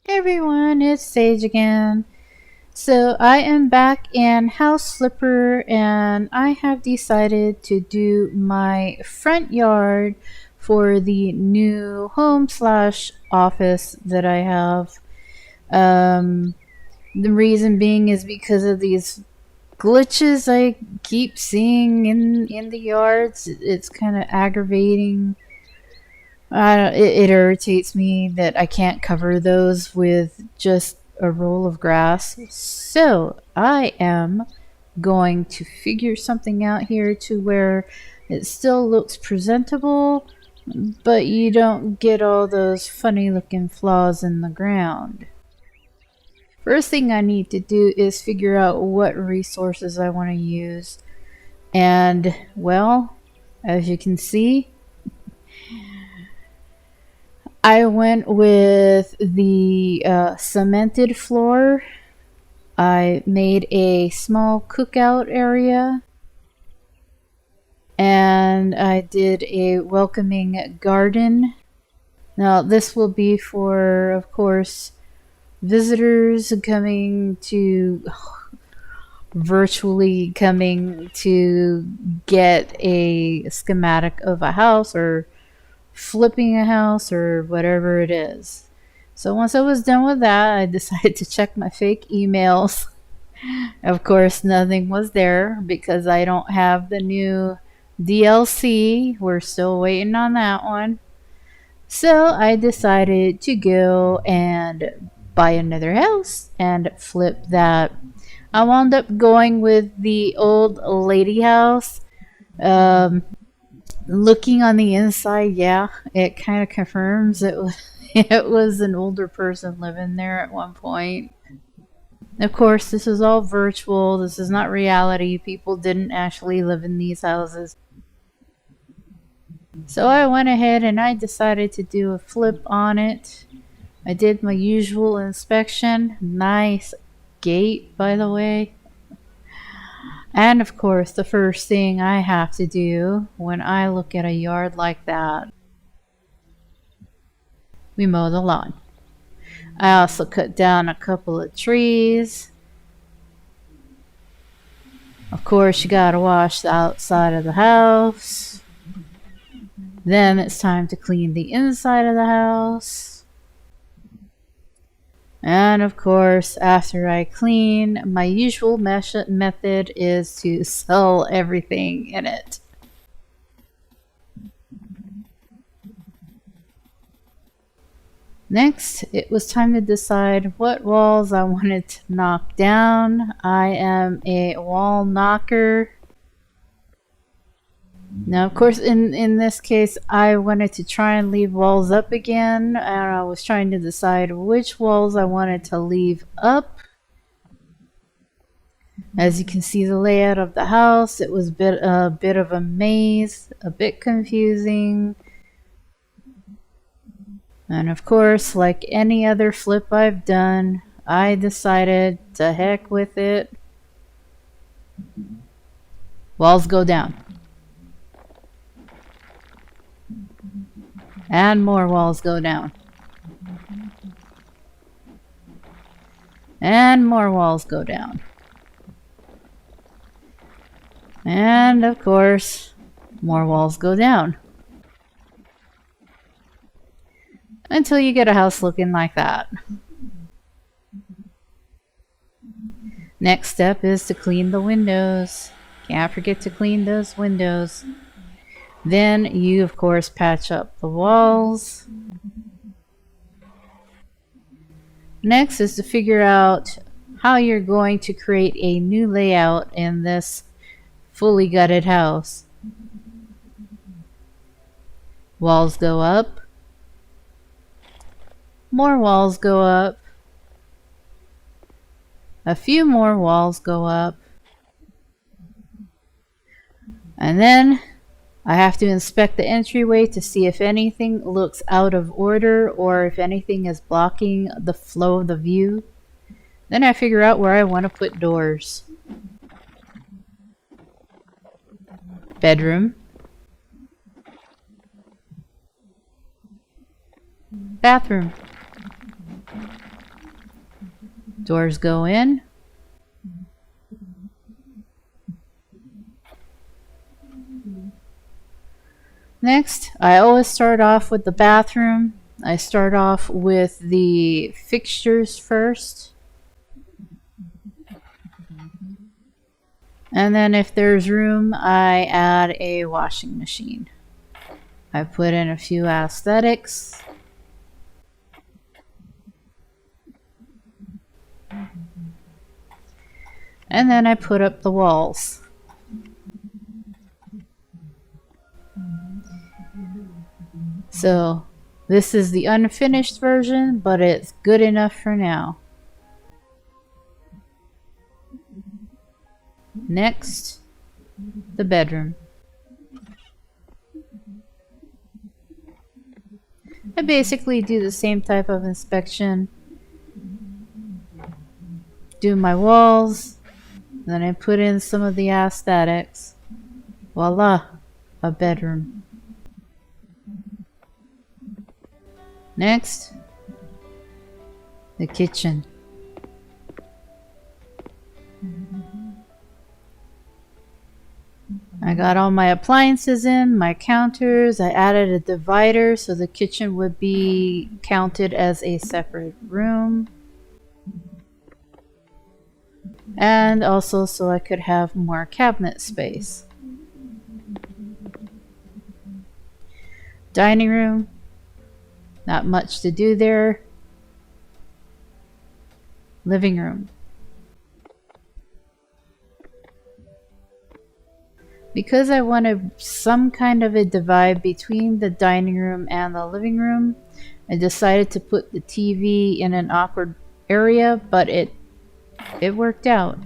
Hey everyone, it's Sage again. So I am back in House Flipper and I have decided to do my front yard for the new home slash office that I have. Um, the reason being is because of these glitches I keep seeing in the yards. It's kind of aggravating. It irritates me that I can't cover those with just a roll of grass. So I am going to figure something out here to where it still looks presentable, but you don't get all those funny looking flaws in the ground. First thing I need to do is figure out what resources I want to use. And, well, as you can see, I went with the cemented floor. I made a small cookout area. And I did a welcoming garden. Now, this will be for, of course, visitors virtually coming to get a schematic of a house or flipping a house or whatever it is. So once I was done with that, I decided to check my fake emails. Of course, nothing was there because I don't have the new DLC. We're still waiting on that one. So I decided to go and buy another house and flip that. I wound up going with the old lady house. Um, Looking on the inside, yeah, it kind of confirms it was an older person living there at one point. Of course, this is all virtual. This is not reality. People didn't actually live in these houses. So I went ahead and I decided to do a flip on it. I did my usual inspection. Nice gate, by the way. And of course, the first thing I have to do when I look at a yard like that, we mow the lawn. I also cut down a couple of trees. Of course, you gotta wash the outside of the house. Then it's time to clean the inside of the house. And of course, after I clean, my usual method is to sell everything in it. Next, it was time to decide what walls I wanted to knock down. I am a wall knocker. Now, of course, in this case, I wanted to try and leave walls up again, and I was trying to decide which walls I wanted to leave up. As you can see the layout of the house, it was a bit of a maze, a bit confusing. And of course, like any other flip I've done, I decided to heck with it. Walls go down. And more walls go down. And more walls go down. And of course, more walls go down. Until you get a house looking like that. Next step is to clean the windows. Can't forget to clean those windows. Then you, of course, patch up the walls. Next is to figure out how you're going to create a new layout in this fully gutted house. Walls go up. More walls go up. A few more walls go up. And then I have to inspect the entryway to see if anything looks out of order or if anything is blocking the flow of the view. Then I figure out where I want to put doors. Bedroom. Bathroom. Doors go in. Next, I always start off with the bathroom. I start off with the fixtures first. And then if there's room, I add a washing machine. I put in a few aesthetics. And then I put up the walls. So this is the unfinished version, but it's good enough for now. Next, the bedroom. I basically do the same type of inspection. Do my walls, then I put in some of the aesthetics. Voila, a bedroom. Next, the kitchen. I got all my appliances in, my counters. I added a divider so the kitchen would be counted as a separate room. And also so I could have more cabinet space. Dining room. Not much to do there. Living room. Because I wanted some kind of a divide between the dining room and the living room, I decided to put the TV in an awkward area, but it worked out.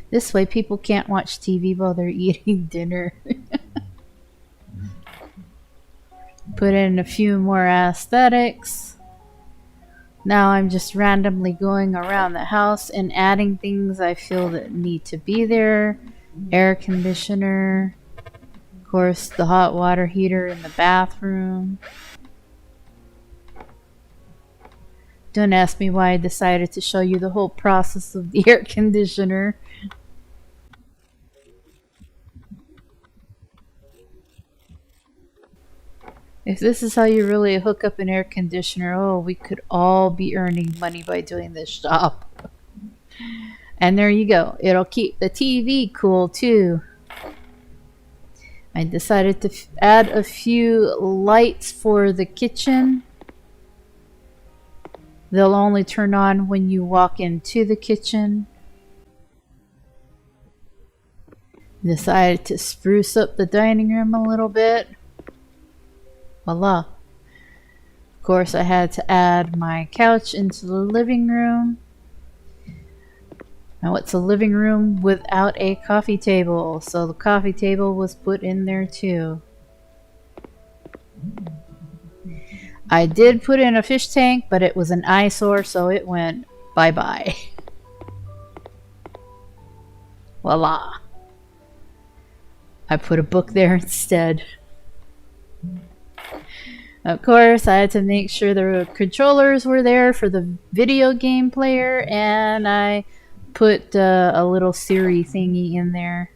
This way people can't watch TV while they're eating dinner. Put in a few more aesthetics. Now I'm just randomly going around the house and adding things I feel that need to be there. Air conditioner. Of course, the hot water heater in the bathroom. Don't ask me why I decided to show you the whole process of the air conditioner. If this is how you really hook up an air conditioner, oh, we could all be earning money by doing this job. And there you go. It'll keep the TV cool too. I decided to add a few lights for the kitchen. They'll only turn on when you walk into the kitchen. Decided to spruce up the dining room a little bit. Voila. Of course, I had to add my couch into the living room. Now, what's a living room without a coffee table? So the coffee table was put in there too. I did put in a fish tank, but it was an eyesore, so it went bye-bye. Voila. I put a book there instead. Of course, I had to make sure the controllers were there for the video game player, and I put a little Siri thingy in there.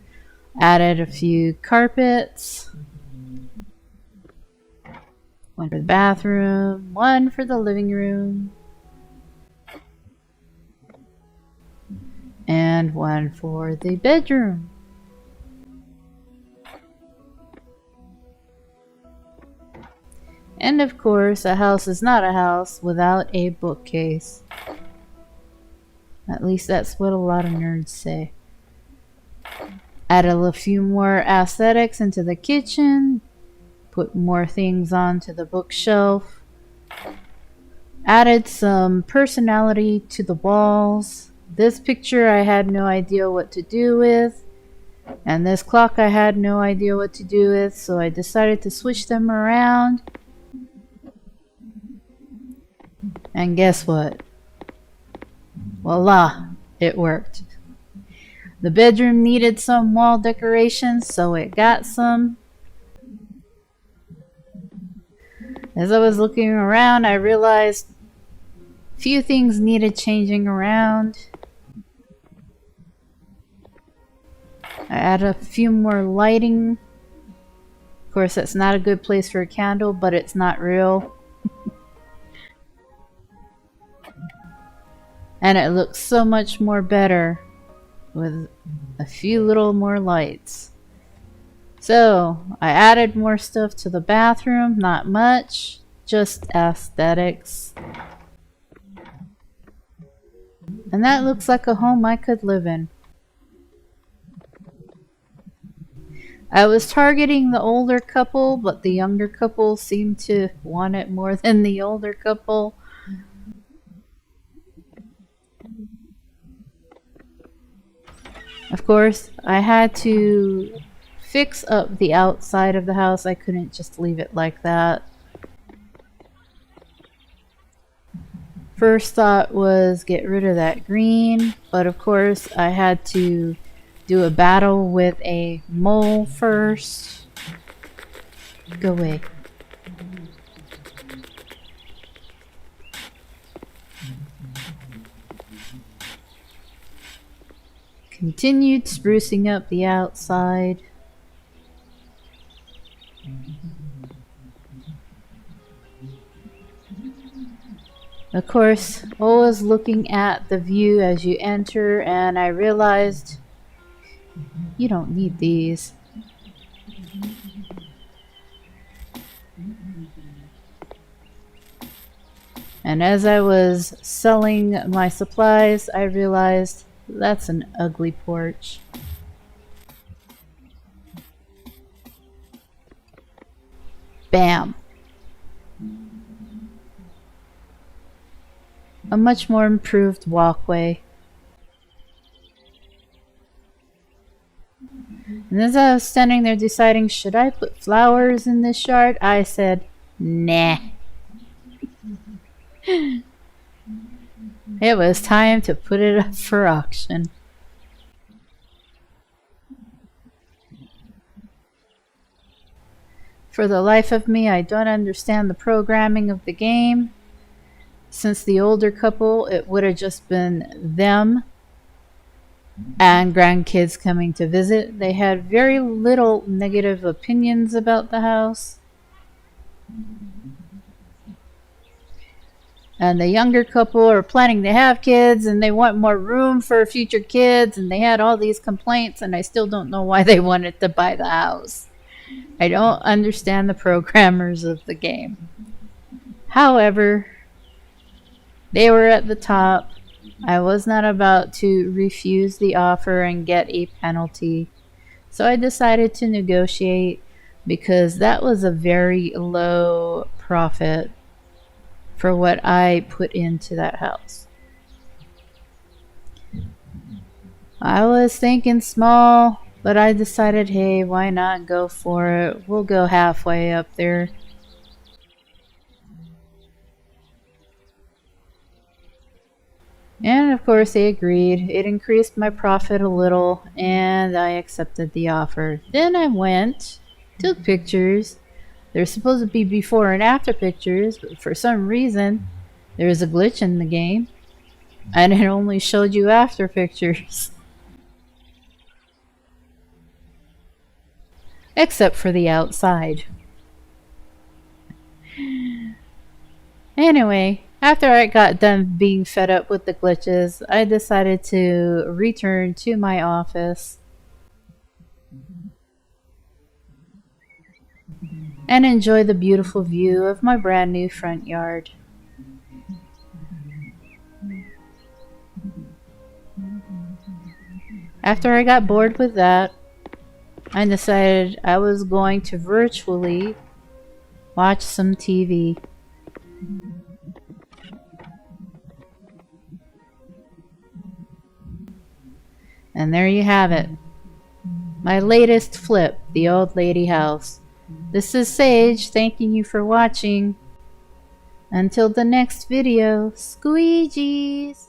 Added a few carpets. One for the bathroom, one for the living room, and one for the bedroom. And of course, a house is not a house without a bookcase. At least that's what a lot of nerds say. Added a few more aesthetics into the kitchen. Put more things onto the bookshelf. Added some personality to the walls. This picture I had no idea what to do with. And this clock I had no idea what to do with. So I decided to switch them around. And guess what? Voila, it worked. The bedroom needed some wall decorations, so it got some. As I was looking around, I realized a few things needed changing around. I added a few more lighting. Of course, that's not a good place for a candle, but it's not real. And it looks so much more better with a few little more lights. So, I added more stuff to the bathroom, not much, just aesthetics. And that looks like a home I could live in. I was targeting the older couple, but the younger couple seemed to want it more than the older couple. Of course, I had to fix up the outside of the house. I couldn't just leave it like that. First thought was get rid of that green, but of course I had to do a battle with a mole first. Go away. Continued sprucing up the outside. Of course, always looking at the view as you enter, and I realized you don't need these. And as I was selling my supplies, I realized that's an ugly porch. Bam! A much more improved walkway. And as I was standing there deciding, should I put flowers in this yard? I said, nah. It was time to put it up for auction. For the life of me, I don't understand the programming of the game. Since the older couple, it would have just been them and grandkids coming to visit. They had very little negative opinions about the house. And the younger couple are planning to have kids and they want more room for future kids, and they had all these complaints, and I still don't know why they wanted to buy the house. I don't understand the programmers of the game. However, they were at the top. I was not about to refuse the offer and get a penalty. So I decided to negotiate because that was a very low profit for what I put into that house. I was thinking small, but I decided, hey, why not go for it? We'll go halfway up there. And of course they agreed. It increased my profit a little, and I accepted the offer. Then I went, took pictures. There's supposed to be before and after pictures, but for some reason there was a glitch in the game and it only showed you after pictures. Except for the outside. Anyway, after I got done being fed up with the glitches, I decided to return to my office and enjoy the beautiful view of my brand new front yard. After I got bored with that, I decided I was going to virtually watch some TV. And there you have it. My latest flip, the old lady house. This is Sage, thanking you for watching. Until the next video, squeegees!